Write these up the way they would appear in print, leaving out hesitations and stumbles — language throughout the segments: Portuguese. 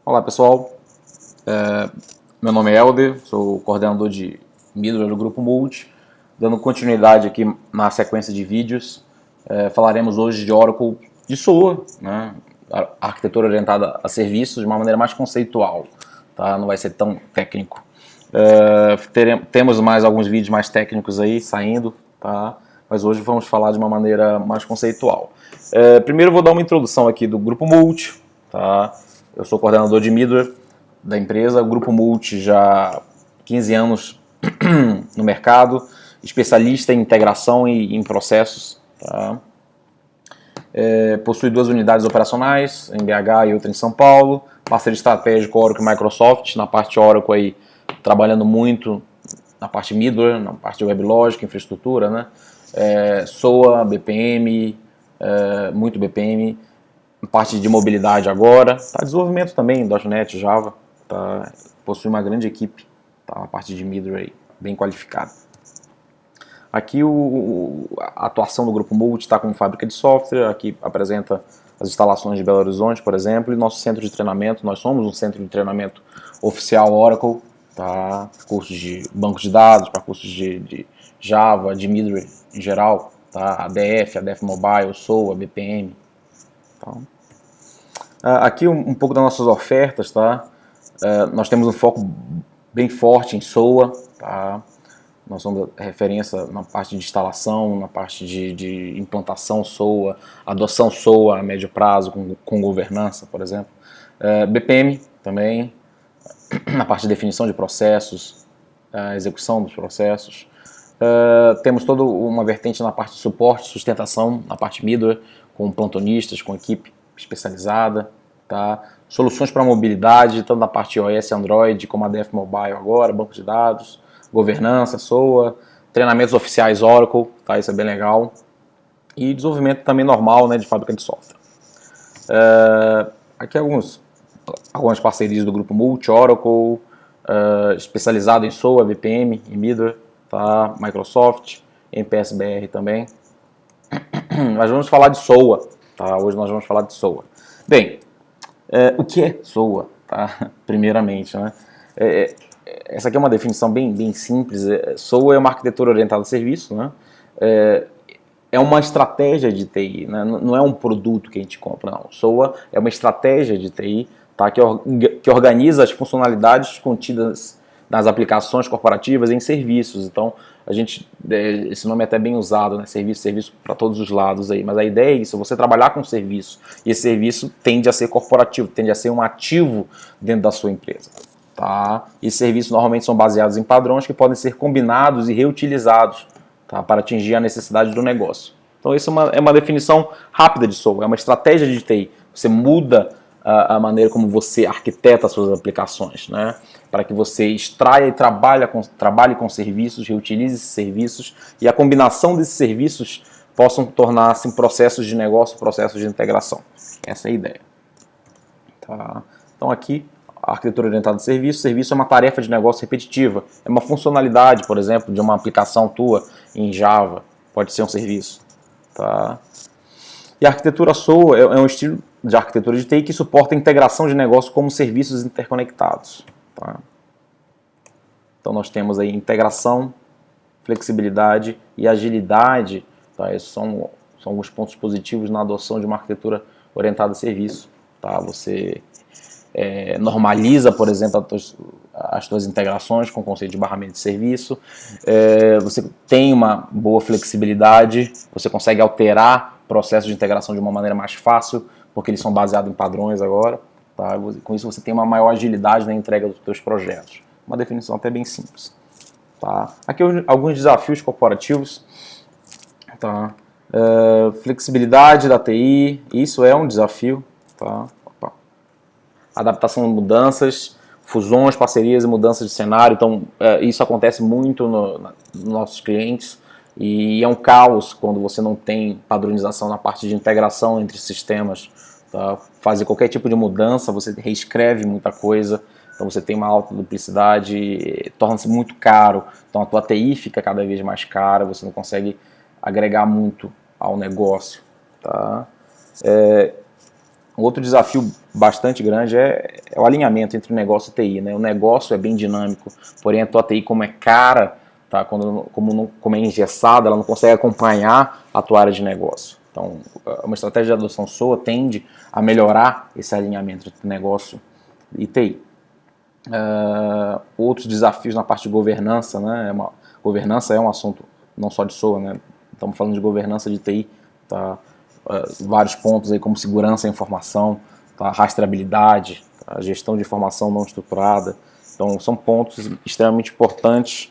Olá pessoal, meu nome é Helder, sou coordenador de Middleware do Grupo Multi. Dando continuidade aqui na sequência de vídeos, falaremos hoje de Oracle de SOA, né? A arquitetura orientada a serviços de uma maneira mais conceitual, tá? Não vai ser tão técnico. Temos mais alguns vídeos mais técnicos aí saindo, tá? Mas hoje vamos falar de uma maneira mais conceitual. Primeiro eu vou dar uma introdução aqui do Grupo Multi, tá? Eu sou coordenador de Middleware da empresa, o Grupo Multi já há 15 anos no mercado, especialista em integração e em processos. Tá? Possui 2 unidades operacionais, em BH e outra em São Paulo, parceiro estratégico Oracle e Microsoft, na parte Oracle aí, trabalhando muito na parte Middleware, na parte de WebLogic, infraestrutura, né? SOA, BPM, muito BPM, parte de mobilidade agora, tá? Desenvolvimento também, .NET, Java, tá? Possui uma grande equipe, tá? A parte de Middleware bem qualificada. Aqui a atuação do Grupo Multi está como fábrica de software, aqui apresenta as instalações de Belo Horizonte, por exemplo, e nosso centro de treinamento. Nós somos um centro de treinamento oficial Oracle, tá? Cursos de banco de dados, para cursos de Java, de Middleware em geral, tá? ADF Mobile, SOA, BPM. Tá? Aqui um pouco das nossas ofertas, tá? Nós temos um foco bem forte em SOA, tá? Nós somos referência na parte de instalação, na parte de implantação SOA, adoção SOA a médio prazo, com governança, por exemplo. BPM também, na parte de definição de processos, execução dos processos. Temos toda uma vertente na parte de suporte, sustentação, na parte middleware, com plantonistas, com equipe especializada. Tá? Soluções para mobilidade, tanto na parte iOS e Android, como a ADF Mobile agora, banco de dados, governança, SOA, treinamentos oficiais Oracle, tá? Isso é bem legal. E desenvolvimento também normal, né, de fábrica de software. Aqui algumas parcerias do Grupo Multi, Oracle, especializado em SOA, BPM e Middleware, tá? Microsoft, MPSBR também. Nós vamos falar de SOA, tá? Hoje nós vamos falar de SOA. Bem, o que é SOA? Tá? Primeiramente, né? Essa aqui é uma definição bem simples. SOA é uma arquitetura orientada a serviço, né? É uma estratégia de TI, né? Não é um produto que a gente compra, não. SOA é uma estratégia de TI, tá? que organiza as funcionalidades contidas nas aplicações corporativas em serviços. Então, esse nome é até bem usado, né? Serviço para todos os lados aí. Mas a ideia é isso, você trabalhar com serviço. E esse serviço tende a ser corporativo, tende a ser um ativo dentro da sua empresa. Tá? E serviços normalmente são baseados em padrões que podem ser combinados e reutilizados, tá? Para atingir a necessidade do negócio. Então, isso é uma definição rápida de SOA, é uma estratégia de TI. Você muda a maneira como você arquiteta as suas aplicações, né? Para que você extraia e trabalhe com serviços, reutilize esses serviços e a combinação desses serviços possam tornar-se em processos de negócio, processos de integração. Essa é a ideia. Tá? Então aqui, a arquitetura orientada a serviço. Serviço é uma tarefa de negócio repetitiva. É uma funcionalidade, por exemplo, de uma aplicação tua em Java. Pode ser um serviço. Tá? E a arquitetura SOA é um estilo de arquitetura de TI que suporta a integração de negócio como serviços interconectados. Tá? Então nós temos aí integração, flexibilidade e agilidade. Tá? Esses são alguns pontos positivos na adoção de uma arquitetura orientada a serviço. Tá? Você normaliza, por exemplo, as suas integrações com o conceito de barramento de serviço. Você tem uma boa flexibilidade, você consegue alterar processos de integração de uma maneira mais fácil, porque eles são baseados em padrões agora. Tá? Com isso você tem uma maior agilidade na entrega dos seus projetos. Uma definição até bem simples. Tá? Aqui alguns desafios corporativos. Tá? Flexibilidade da TI, isso é um desafio. Tá? Adaptação a mudanças, fusões, parcerias e mudanças de cenário. Então, isso acontece muito nos nossos clientes e é um caos quando você não tem padronização na parte de integração entre sistemas. Tá? Fazer qualquer tipo de mudança, você reescreve muita coisa, então você tem uma alta duplicidade, torna-se muito caro. Então a tua TI fica cada vez mais cara, você não consegue agregar muito ao negócio. Tá? Um outro desafio bastante grande é o alinhamento entre o negócio e TI, né? O negócio é bem dinâmico, porém a tua TI, como é cara, tá? Como é engessada, ela não consegue acompanhar a tua área de negócio. Então, uma estratégia de adoção SOA tende a melhorar esse alinhamento entre negócio e TI. Outros desafios na parte de governança, né? Governança é um assunto não só de SOA, né? Estamos falando de governança de TI, tá? Vários pontos aí como segurança da informação, tá? Rastreabilidade, tá? Gestão de informação não estruturada. Então são pontos extremamente importantes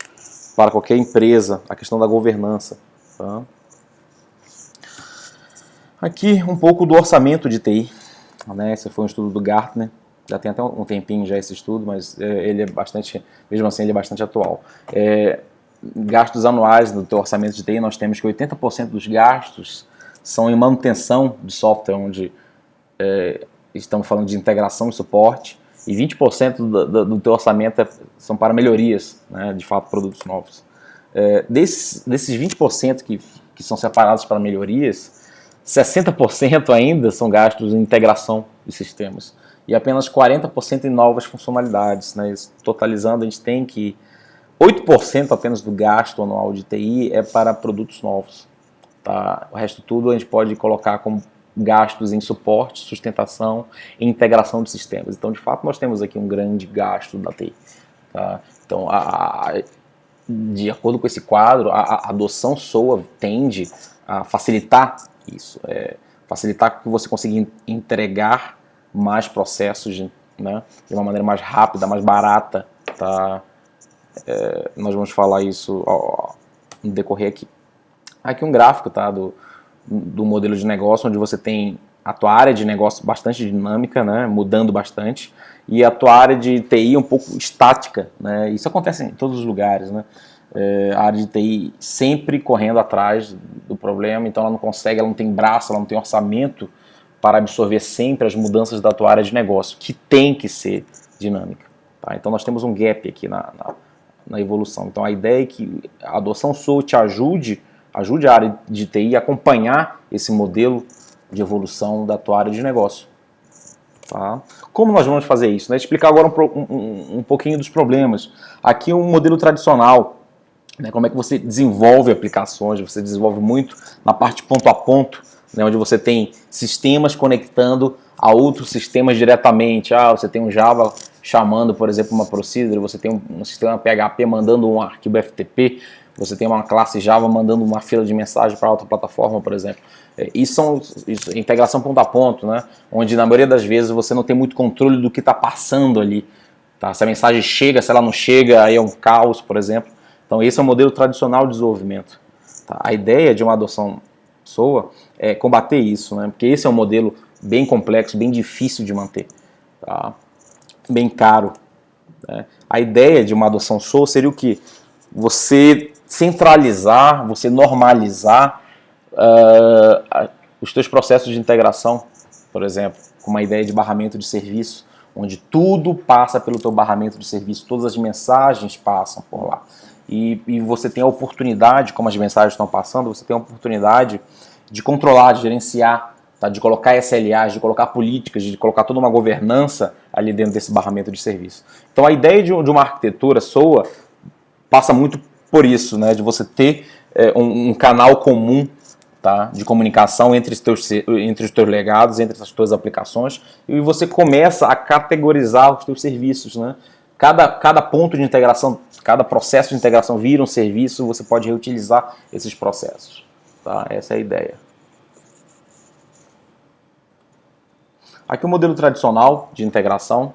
para qualquer empresa, a questão da governança. Tá? Aqui um pouco do orçamento de TI, né? Esse foi um estudo do Gartner, já tem até um tempinho já esse estudo, mas ele é bastante, mesmo assim ele é bastante atual. Gastos anuais do teu orçamento de TI, nós temos que 80% dos gastos são em manutenção de software, onde estamos falando de integração e suporte, e 20% do teu orçamento são para melhorias, né, de fato, produtos novos. Desses 20% que são separados para melhorias, 60% ainda são gastos em integração de sistemas, e apenas 40% em novas funcionalidades. Né, totalizando, a gente tem que 8% apenas do gasto anual de TI é para produtos novos. Tá? O resto tudo a gente pode colocar como gastos em suporte, sustentação e integração de sistemas. Então, de fato, nós temos aqui um grande gasto da TI. Tá? Então, de acordo com esse quadro, a adoção SOA tende a facilitar isso. Facilitar que você consiga entregar mais processos, né, de uma maneira mais rápida, mais barata. Tá? Nós vamos falar isso no decorrer aqui. Aqui um gráfico, tá, do modelo de negócio, onde você tem a tua área de negócio bastante dinâmica, né, mudando bastante, e a tua área de TI um pouco estática. Né, isso acontece em todos os lugares. Né, a área de TI sempre correndo atrás do problema, então ela não consegue, ela não tem braço, ela não tem orçamento para absorver sempre as mudanças da tua área de negócio, que tem que ser dinâmica. Tá? Então nós temos um gap aqui na evolução. Então a ideia é que a adoção SOA te ajude a área de TI a acompanhar esse modelo de evolução da tua área de negócio. Tá? Como nós vamos fazer isso? Né? Explicar agora um pouquinho dos problemas. Aqui um modelo tradicional, né? Como é que você desenvolve aplicações, você desenvolve muito na parte ponto a ponto, né? Onde você tem sistemas conectando a outros sistemas diretamente. Você tem um Java chamando, por exemplo, uma procedure, você tem um sistema PHP mandando um arquivo FTP, você tem uma classe Java mandando uma fila de mensagem para outra plataforma, por exemplo. Isso é integração ponto a ponto, né? Onde na maioria das vezes você não tem muito controle do que está passando ali. Tá? Se a mensagem chega, se ela não chega, aí é um caos, por exemplo. Então esse é o modelo tradicional de desenvolvimento. Tá? A ideia de uma adoção SOA é combater isso, né? Porque esse é um modelo bem complexo, bem difícil de manter. Tá? Bem caro. Né? A ideia de uma adoção SOA seria o quê? Você centralizar, você normalizar os teus processos de integração, por exemplo, com uma ideia de barramento de serviço, onde tudo passa pelo teu barramento de serviço, todas as mensagens passam por lá. E você tem a oportunidade, como as mensagens estão passando, você tem a oportunidade de controlar, de gerenciar, tá? De colocar SLAs, de colocar políticas, de colocar toda uma governança ali dentro desse barramento de serviço. Então a ideia de uma arquitetura SOA passa muito por isso, né? De você ter um canal comum, tá? De comunicação entre os teus legados, entre as tuas aplicações, e você começa a categorizar os teus serviços. Né? Cada ponto de integração, cada processo de integração vira um serviço, você pode reutilizar esses processos. Tá? Essa é a ideia. Aqui o modelo tradicional de integração.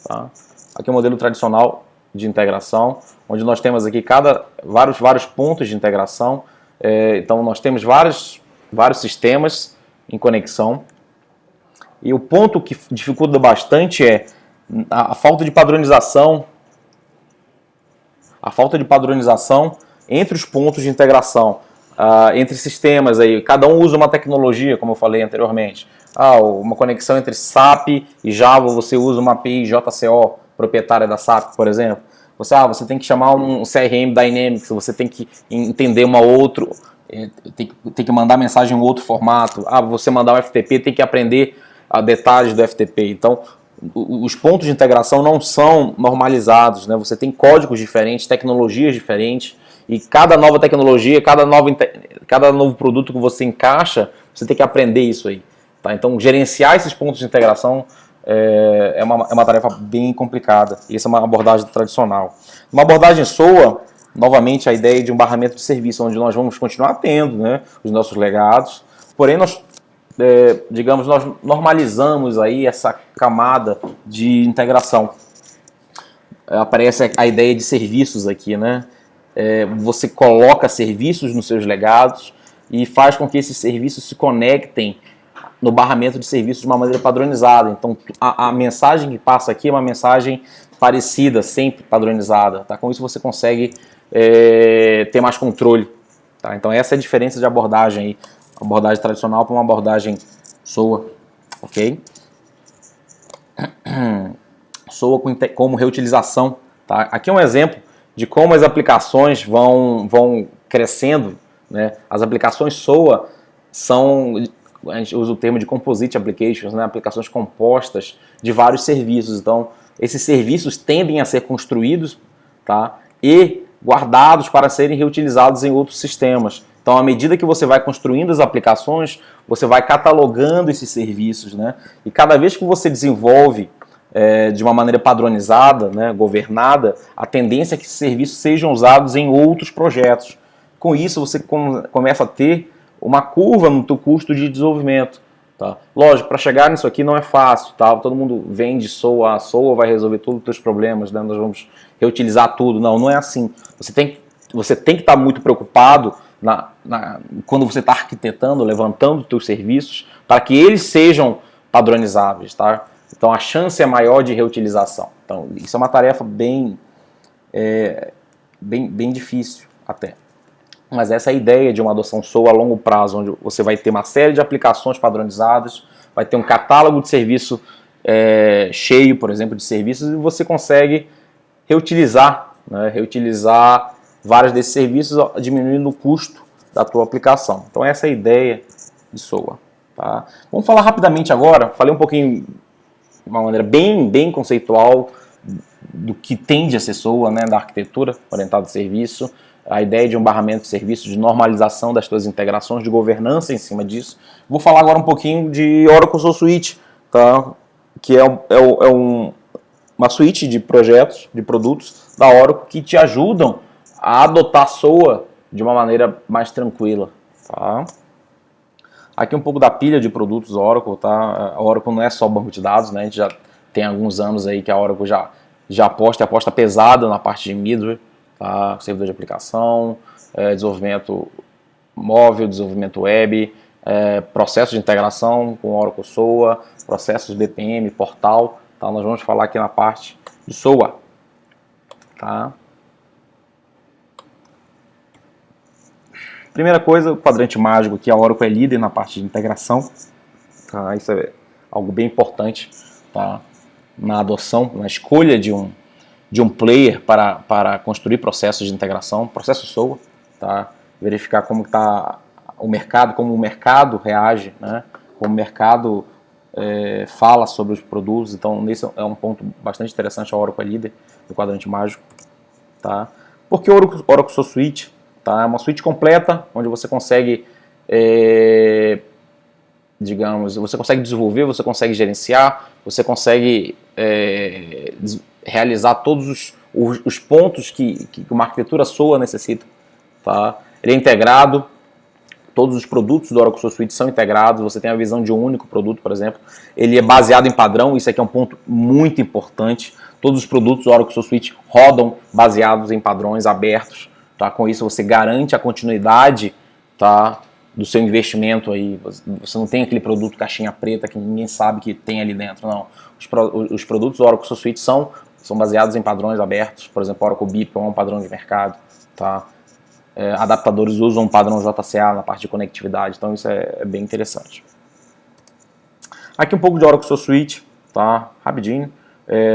Tá? Aqui o modelo tradicional de integração, onde nós temos aqui vários pontos de integração. Então nós temos vários sistemas em conexão. E o ponto que dificulta bastante é a falta de padronização. A falta de padronização entre os pontos de integração, entre sistemas. Aí. Cada um usa uma tecnologia, como eu falei anteriormente. Uma conexão entre SAP e Java, você usa uma API JCO, proprietária da SAP, por exemplo. Você tem que chamar um CRM Dynamics, você tem que entender tem que mandar mensagem em outro formato. Você mandar um FTP, tem que aprender a detalhes do FTP. Então, os pontos de integração não são normalizados, né? Você tem códigos diferentes, tecnologias diferentes, e cada nova tecnologia, cada novo produto que você encaixa, você tem que aprender isso aí. Tá? Então, gerenciar esses pontos de integração é uma tarefa bem complicada. E essa é uma abordagem tradicional. Uma abordagem SOA, novamente, a ideia de um barramento de serviço, onde nós vamos continuar tendo, né, os nossos legados, porém nós nós normalizamos aí essa camada de integração. Aparece a ideia de serviços aqui, né? Você coloca serviços nos seus legados e faz com que esses serviços se conectem no barramento de serviços de uma maneira padronizada. Então, a mensagem que passa aqui é uma mensagem parecida, sempre padronizada. Tá? Com isso você consegue ter mais controle. Tá? Então, essa é a diferença de abordagem aí. Abordagem tradicional para uma abordagem SOA, ok? SOA como reutilização, tá? Aqui é um exemplo de como as aplicações vão crescendo, né? As aplicações SOA são, a gente usa o termo de composite applications, né? Aplicações compostas de vários serviços. Então, esses serviços tendem a ser construídos, tá? E guardados para serem reutilizados em outros sistemas. Então, à medida que você vai construindo as aplicações, você vai catalogando esses serviços, né? E cada vez que você desenvolve de uma maneira padronizada, né, governada, a tendência é que esses serviços sejam usados em outros projetos. Com isso, você começa a ter uma curva no teu custo de desenvolvimento. Tá? Lógico, para chegar nisso aqui não é fácil. Tá? Todo mundo vende SOA, a SOA vai resolver todos os teus problemas, né? Nós vamos reutilizar tudo. Não, não é assim. Você tem que estar muito preocupado quando você está arquitetando, levantando os teus serviços, para que eles sejam padronizáveis, tá? Então a chance é maior de reutilização. Então isso é uma tarefa bem difícil até. Mas essa é a ideia de uma adoção SOA a longo prazo, onde você vai ter uma série de aplicações padronizadas, vai ter um catálogo de serviço cheio, por exemplo, de serviços, e você consegue reutilizar, né? Reutilizar vários desses serviços, diminuindo o custo da tua aplicação. Então essa é a ideia de SOA. Tá? Vamos falar rapidamente agora, falei um pouquinho de uma maneira bem conceitual do que tende a ser SOA, né, da arquitetura orientada a serviço, a ideia de um barramento de serviço, de normalização das tuas integrações, de governança em cima disso. Vou falar agora um pouquinho de Oracle Soul Suite, tá? Que é uma suite de projetos, de produtos da Oracle que te ajudam a adotar SOA de uma maneira mais tranquila. Tá? Aqui um pouco da pilha de produtos Oracle. Tá? A Oracle não é só banco de dados, né? A gente já tem alguns anos aí que a Oracle já aposta pesada na parte de middleware, tá? Servidor de aplicação, desenvolvimento móvel, desenvolvimento web, processo de integração com Oracle SOA, processos BPM, portal. Tá? Nós vamos falar aqui na parte de SOA. Tá? Primeira coisa, o quadrante mágico, que a Oracle é líder na parte de integração. Tá? Isso é algo bem importante, tá? Na adoção, na escolha de um player para construir processos de integração, processo SOA, tá? Verificar como está o mercado, como o mercado reage, né? Como o mercado fala sobre os produtos. Então, esse é um ponto bastante interessante. A Oracle é líder do quadrante mágico. Tá? Porque o Oracle Soul Suite, tá? É uma suite completa, onde você consegue, você consegue desenvolver, você consegue gerenciar, você consegue realizar todos os pontos que uma arquitetura SOA necessita. Tá? Ele é integrado, todos os produtos do Oracle Soul Suite são integrados, você tem a visão de um único produto, por exemplo. Ele é baseado em padrão, isso aqui é um ponto muito importante. Todos os produtos do Oracle Soul Suite rodam baseados em padrões abertos. Tá? Com isso você garante a continuidade, tá, do seu investimento aí. Você não tem aquele produto caixinha preta que ninguém sabe que tem ali dentro, não. Os produtos do Oracle Soul Suite são baseados em padrões abertos. Por exemplo, Oracle BIP é um padrão de mercado. Tá? Adaptadores usam um padrão JCA na parte de conectividade, então isso é bem interessante. Aqui um pouco de Oracle Soul Suite, tá? Rapidinho.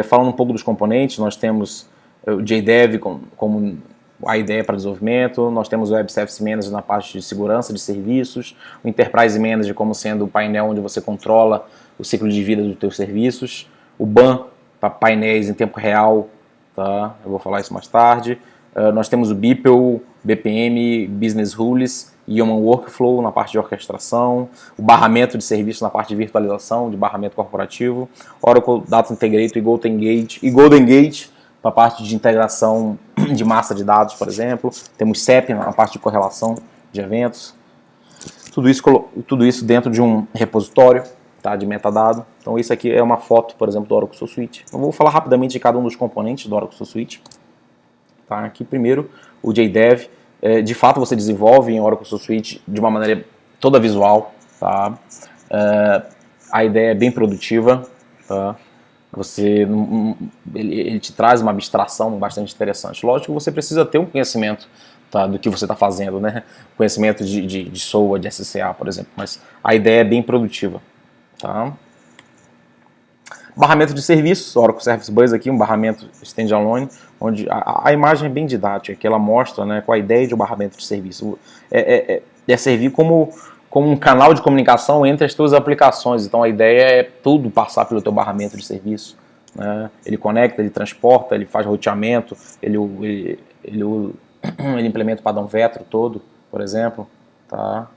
Falando um pouco dos componentes, nós temos o JDev como a ideia para desenvolvimento, nós temos o Web Service Manager na parte de segurança de serviços, o Enterprise Manager como sendo o painel onde você controla o ciclo de vida dos teus serviços, o BAN para painéis em tempo real, tá? Eu vou falar isso mais tarde. Nós temos o BPEL, BPM, Business Rules, Human Workflow na parte de orquestração, o barramento de serviços na parte de virtualização, de barramento corporativo, Oracle Data Integrator e Golden Gate para a parte de integração de massa de dados, por exemplo. Temos CEP na parte de correlação de eventos. Tudo isso dentro de um repositório, tá, de metadado. Então isso aqui é uma foto, por exemplo, do Oracle Sul Suite. Eu vou falar rapidamente de cada um dos componentes do Oracle Sul Suite. Tá, aqui primeiro o JDev. De fato você desenvolve em Oracle Sul Suite de uma maneira toda visual. Tá? A ideia é bem produtiva. Tá? Ele te traz uma abstração bastante interessante. Lógico que você precisa ter um conhecimento, tá, do que você está fazendo, né? Conhecimento de SOA, de SCA, por exemplo. Mas a ideia é bem produtiva. Tá? Barramento de serviços, Oracle Service Bus aqui, um barramento standalone, onde a imagem é bem didática, que ela mostra, né, qual a ideia de um barramento de serviço. É servir como um canal de comunicação entre as suas aplicações. Então a ideia é tudo passar pelo teu barramento de serviço. Né? Ele conecta, ele transporta, ele faz roteamento, ele implementa o padrão Vetro todo, por exemplo. Tá?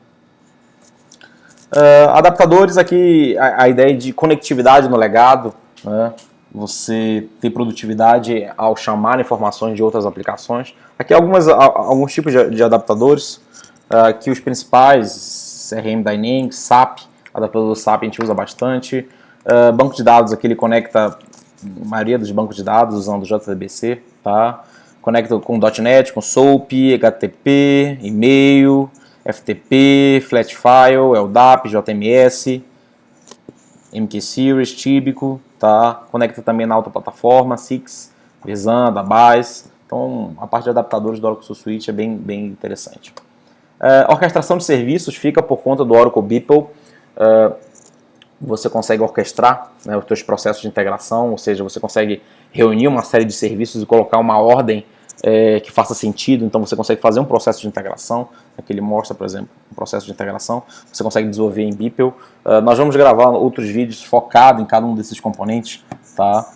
Adaptadores aqui, a ideia de conectividade no legado, né? Você ter produtividade ao chamar informações de outras aplicações. Aqui alguns tipos de adaptadores, aqui os principais, CRM Dynamics, SAP, adaptador SAP a gente usa bastante. Banco de dados aqui ele conecta a maioria dos bancos de dados usando o JDBC, tá? Conecta com .NET, com SOAP, HTTP, e-mail, FTP, Flatfile, LDAP, JMS, MQ-Series, Tíbico, tá? Conecta também na alta plataforma, Six, Vezan, Dabase. Então a parte de adaptadores do Oracle Sul Suite é bem interessante. Orquestração de serviços fica por conta do Oracle BPEL. Você consegue orquestrar, né, os seus processos de integração, ou seja, você consegue reunir uma série de serviços e colocar uma ordem que faça sentido. Então você consegue fazer um processo de integração. Aqui ele mostra, por exemplo, um processo de integração. Você consegue desenvolver em BPEL. Nós vamos gravar outros vídeos focados em cada um desses componentes. Tá?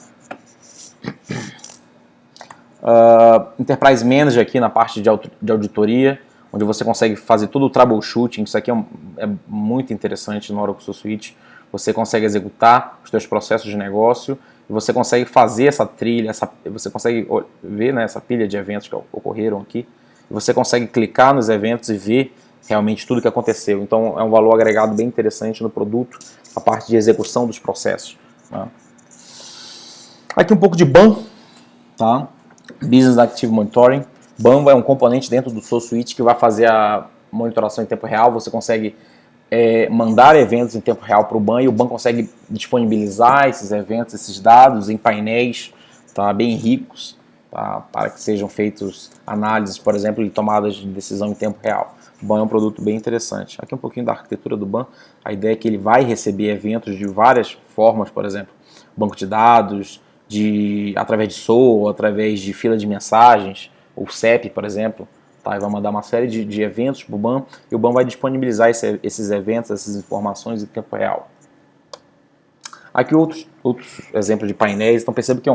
Enterprise Manager aqui na parte de auditoria, onde você consegue fazer todo o troubleshooting. Isso aqui é muito interessante no Oracle Sul Suite. Você consegue executar os seus processos de negócio e você consegue fazer essa trilha, você consegue ver, né, essa pilha de eventos que ocorreram aqui. E você consegue clicar nos eventos e ver realmente tudo que aconteceu. Então é um valor agregado bem interessante no produto, a parte de execução dos processos. Né? Aqui um pouco de BAM, tá? Business Active Monitoring. BAM é um componente dentro do Sul Suite que vai fazer a monitoração em tempo real. Você consegue mandar eventos em tempo real para o BAM e o BAM consegue disponibilizar esses eventos, esses dados em painéis, tá, bem ricos, tá, para que sejam feitos análises, por exemplo, de tomadas de decisão em tempo real. O BAM é um produto bem interessante. Aqui um pouquinho da arquitetura do BAM. A ideia é que ele vai receber eventos de várias formas, por exemplo, banco de dados, através de SOA, através de fila de mensagens, ou CEP, por exemplo. Tá, e vai mandar uma série de eventos para o BAM e o BAM vai disponibilizar esses eventos, essas informações em tempo real. Aqui outros exemplos de painéis. Então perceba que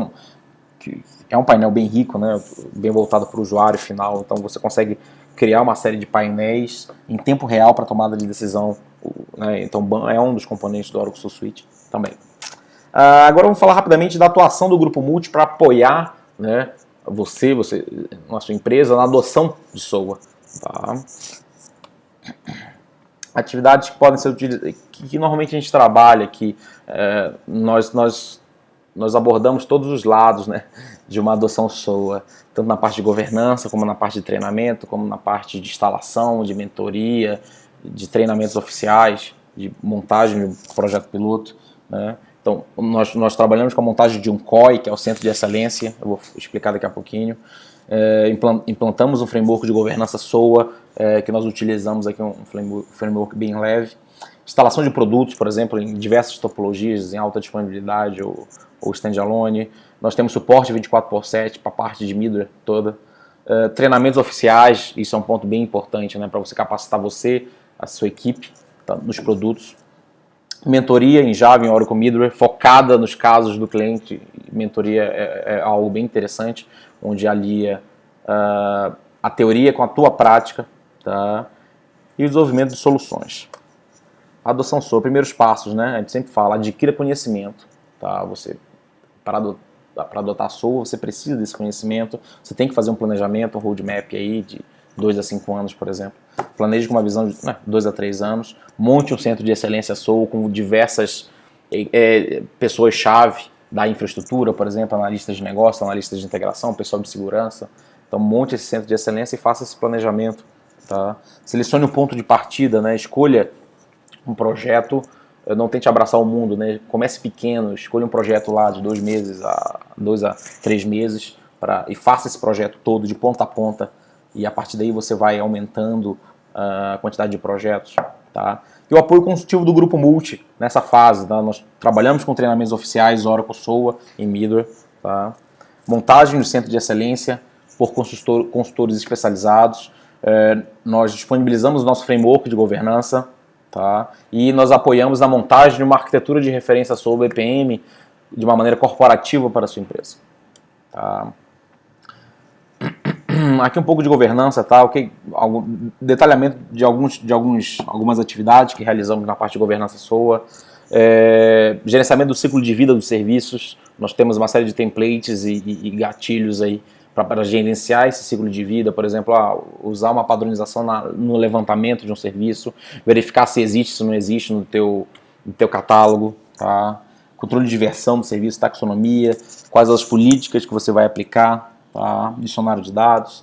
é um painel bem rico, né, bem voltado para o usuário final. Então você consegue criar uma série de painéis em tempo real para tomada de decisão. Né, então o BAM é um dos componentes do Oracle Sul Suite também. Agora vamos falar rapidamente da atuação do Grupo Multi para apoiar, né, você na sua empresa, na adoção de SOA. Tá? Atividades que podem ser utilizadas, que normalmente a gente trabalha aqui, nós abordamos todos os lados, né, de uma adoção SOA, tanto na parte de governança, como na parte de treinamento, como na parte de instalação, de mentoria, de treinamentos oficiais, de montagem de um projeto piloto, né? Então, nós trabalhamos com a montagem de um COI, que é o Centro de Excelência, eu vou explicar daqui a pouquinho. Implantamos um framework de governança SOA, que nós utilizamos aqui, um framework bem leve. Instalação de produtos, por exemplo, em diversas topologias, em alta disponibilidade ou standalone. Nós temos suporte 24/7 para a parte de middleware toda. Treinamentos oficiais, isso é um ponto bem importante, né, para você capacitar você, a sua equipe, tá, nos produtos. Mentoria em Java, em Oracle Middleware, focada nos casos do cliente. Mentoria é algo bem interessante, onde alia a teoria com a tua prática, tá? E o desenvolvimento de soluções. Adoção SOA, primeiros passos, né? A gente sempre fala, adquira conhecimento, tá? Para adotar a SOA, você precisa desse conhecimento, você tem que fazer um planejamento, um roadmap aí de 2 a 5 anos, por exemplo. Planeje com uma visão de 2 a 3 anos, monte um centro de excelência SOA com diversas pessoas-chave da infraestrutura, por exemplo, analistas de negócio, analistas de integração, pessoal de segurança. Então monte esse centro de excelência e faça esse planejamento. Tá? Selecione um ponto de partida, né? Escolha um projeto, não tente abraçar o mundo, né? Comece pequeno, escolha um projeto lá de 2 meses a 2 a 3 meses e faça esse projeto todo de ponta a ponta e a partir daí você vai aumentando a quantidade de projetos. Tá? E o apoio consultivo do Grupo Multi nessa fase, tá? Nós trabalhamos com treinamentos oficiais, Oracle SOA e Middleware, tá? Montagem do centro de excelência por consultores especializados, nós disponibilizamos o nosso framework de governança, tá? E nós apoiamos na montagem de uma arquitetura de referência SOA BPM de uma maneira corporativa para a sua empresa. Tá? Aqui um pouco de governança, tá? Detalhamento de algumas atividades que realizamos na parte de governança SOA, gerenciamento do ciclo de vida dos serviços. Nós temos uma série de templates e gatilhos aí para gerenciar esse ciclo de vida, por exemplo, usar uma padronização no levantamento de um serviço, verificar se existe, se não existe no teu catálogo, tá? Controle de versão do serviço, taxonomia, quais as políticas que você vai aplicar, tá? Dicionário de dados.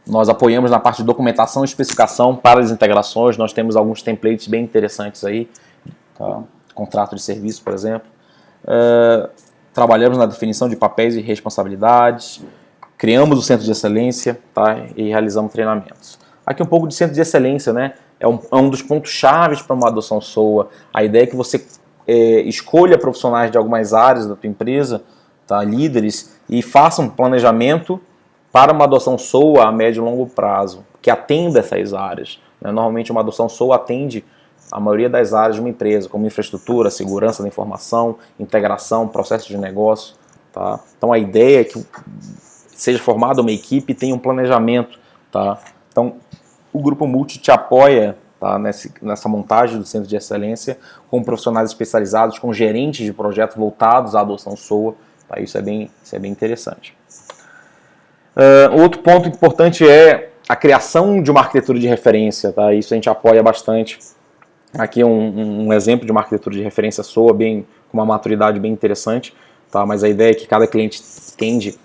Nós apoiamos na parte de documentação e especificação para as integrações, nós temos alguns templates bem interessantes aí, tá? Contrato de serviço, por exemplo. Trabalhamos na definição de papéis e responsabilidades, criamos o centro de excelência, tá? E realizamos treinamentos. Aqui um pouco de centro de excelência, né? É um dos pontos chaves para uma adoção SOA. A ideia é que você escolha profissionais de algumas áreas da tua empresa, tá? Líderes, e faça um planejamento para uma adoção SOA a médio e longo prazo, que atenda essas áreas. Né? Normalmente uma adoção SOA atende a maioria das áreas de uma empresa, como infraestrutura, segurança da informação, integração, processo de negócio. Tá? Então a ideia é que seja formada uma equipe e tenha um planejamento. Tá? Então o Grupo Multi te apoia, tá, nessa montagem do Centro de Excelência, com profissionais especializados, com gerentes de projetos voltados à adoção SOA. Tá? Isso é bem interessante. Outro ponto importante é a criação de uma arquitetura de referência. Tá? Isso a gente apoia bastante. Aqui é um exemplo de uma arquitetura de referência SOA, com uma maturidade bem interessante, tá? Mas a ideia é que cada cliente tende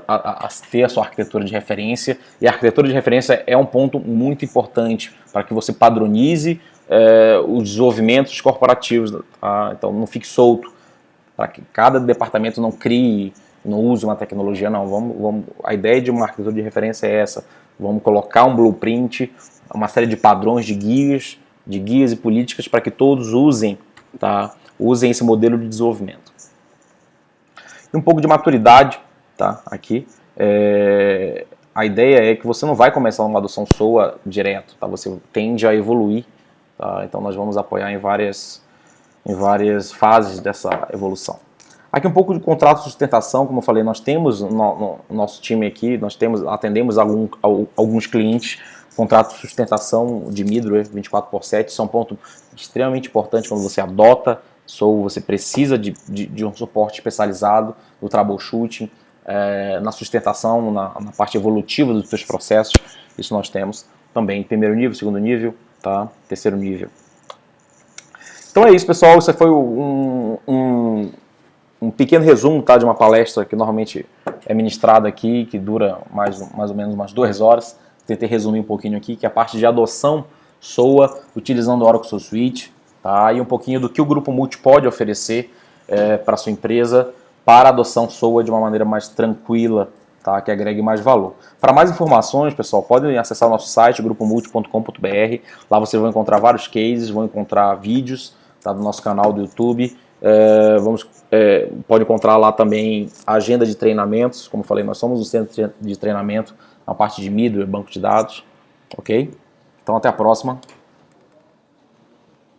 a ter a sua arquitetura de referência, e a arquitetura de referência é um ponto muito importante para que você padronize os desenvolvimentos corporativos, tá? Então não fique solto, para que cada departamento não crie, não use uma tecnologia, não. A ideia de uma arquitetura de referência é essa, vamos colocar um blueprint, uma série de padrões, de guias e políticas para que todos usem, tá? Usem esse modelo de desenvolvimento. E um pouco de maturidade, tá? Aqui. A ideia é que você não vai começar uma adoção SOA direto, tá? Você tende a evoluir, tá? Então nós vamos apoiar em várias fases dessa evolução. Aqui um pouco de contrato de sustentação, como eu falei, nós temos no nosso time aqui, atendemos alguns clientes. Contrato de sustentação de Middleware 24/7, isso é um ponto extremamente importante quando você adota SOA, você precisa de um suporte especializado no troubleshooting, na sustentação, na parte evolutiva dos seus processos. Isso nós temos também, primeiro nível, segundo nível, tá? Terceiro nível. Então é isso, pessoal, isso foi um pequeno resumo, tá, de uma palestra que normalmente é ministrada aqui, que dura mais ou menos umas 2 horas. Tentei resumir um pouquinho aqui, que é a parte de adoção SOA, utilizando o Oracle SOA Suite, tá? E um pouquinho do que o Grupo Multi pode oferecer para a sua empresa, para a adoção SOA de uma maneira mais tranquila, tá? Que agregue mais valor. Para mais informações, pessoal, podem acessar o nosso site, grupomulti.com.br. Lá vocês vão encontrar vários cases, vão encontrar vídeos, tá, do nosso canal do YouTube, Pode encontrar lá também a agenda de treinamentos. Como falei, nós somos um centro de treinamento na parte de middleware, banco de dados. Ok? Então até a próxima.